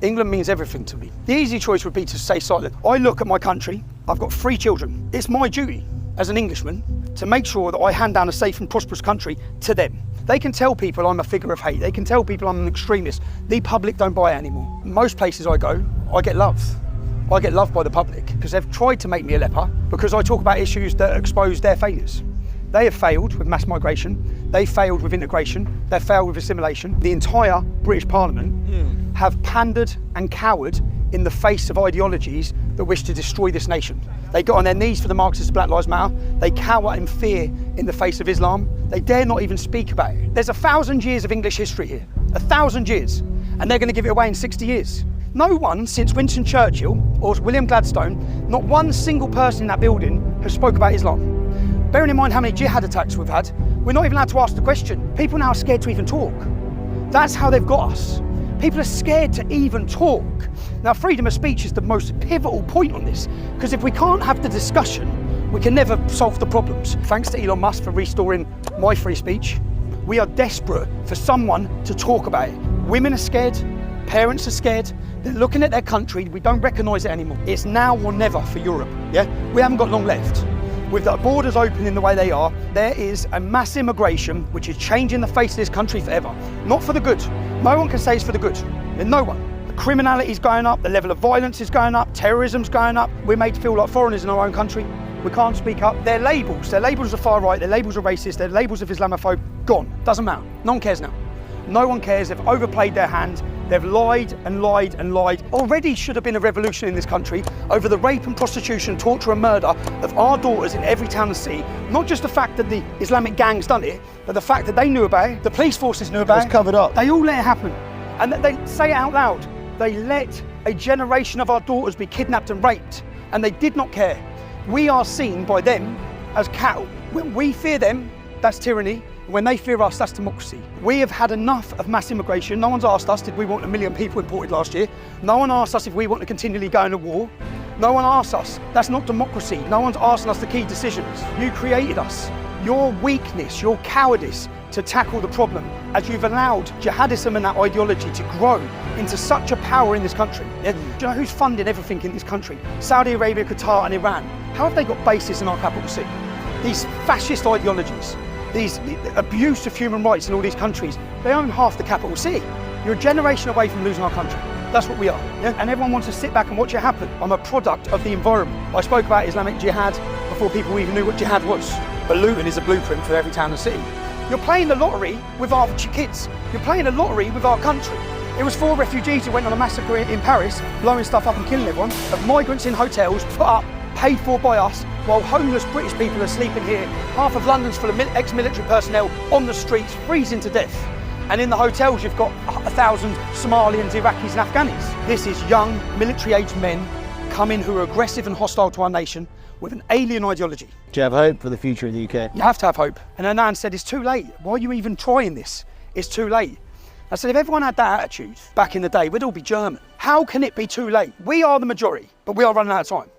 England means everything to me. The easy choice would be to stay silent. I look at my country, I've got 3 children. It's my duty as an Englishman to make sure that I hand down a safe and prosperous country to them. They can tell people I'm a figure of hate. They can tell people I'm an extremist. The public don't buy it anymore. Most places I go, I get love. I get loved by the public because they've tried to make me a leper because I talk about issues that expose their failures. They have failed with mass migration, they failed with integration, they've failed with assimilation. The entire British Parliament have pandered and cowered in the face of ideologies that wish to destroy this nation. They got on their knees for the Marxist Black Lives Matter, they cower in fear in the face of Islam, they dare not even speak about it. There's 1,000 years of English history here, 1,000 years, and they're going to give it away in 60 years. No one since Winston Churchill or William Gladstone, not one single person in that building has spoke about Islam. Bearing in mind how many jihad attacks we've had, we're not even allowed to ask the question. People now are scared to even talk. That's how they've got us. People are scared to even talk. Now, freedom of speech is the most pivotal point on this, because if we can't have the discussion, we can never solve the problems. Thanks to Elon Musk for restoring my free speech. We are desperate for someone to talk about it. Women are scared, parents are scared, they're looking at their country, we don't recognise it anymore. It's now or never for Europe, yeah? We haven't got long left. With the borders open in the way they are, there is a mass immigration which is changing the face of this country forever. Not for the good. No one can say it's for the good. No one. The criminality is going up, the level of violence is going up, terrorism's going up. We're made to feel like foreigners in our own country. We can't speak up. Their labels are far right, their labels are racist, their labels of Islamophobe, gone. Doesn't matter. No one cares now. No one cares. They've overplayed their hand. They've lied and lied and lied. Already should have been a revolution in this country over the rape and prostitution, torture and murder of our daughters in every town and city. Not just the fact that the Islamic gangs done it, but the fact that they knew about it, the police forces knew about it. It was covered up. They all let it happen. And they say it out loud. They let a generation of our daughters be kidnapped and raped, and they did not care. We are seen by them as cattle. When we fear them, that's tyranny. When they fear us, that's democracy. We have had enough of mass immigration. No one's asked us, did we want 1 million people imported last year? No one asked us if we want to continually go into war. No one asked us. That's not democracy. No one's asking us the key decisions. You created us. Your weakness, your cowardice to tackle the problem, as you've allowed jihadism and that ideology to grow into such a power in this country. Yeah? Do you know who's funding everything in this country? Saudi Arabia, Qatar and Iran. How have they got bases in our capital city? These fascist ideologies, the abuse of human rights in all these countries, they own half the capital city. You're a generation away from losing our country. That's what we are. Yeah? And everyone wants to sit back and watch it happen. I'm a product of the environment. I spoke about Islamic jihad before people even knew what jihad was. But Luton is a blueprint for every town and city. You're playing the lottery with our kids. You're playing a lottery with our country. It was 4 refugees who went on a massacre in Paris, blowing stuff up and killing everyone, of migrants in hotels, put up, paid for by us, while homeless British people are sleeping here. Half of London's full of ex-military personnel on the streets, freezing to death. And in the hotels, you've got 1,000 Somalians, Iraqis and Afghanis. This is young, military-aged men coming who are aggressive and hostile to our nation with an alien ideology. Do you have hope for the future of the UK? You have to have hope. And Anand said, it's too late. Why are you even trying this? It's too late. I said, if everyone had that attitude back in the day, we'd all be German. How can it be too late? We are the majority, but we are running out of time.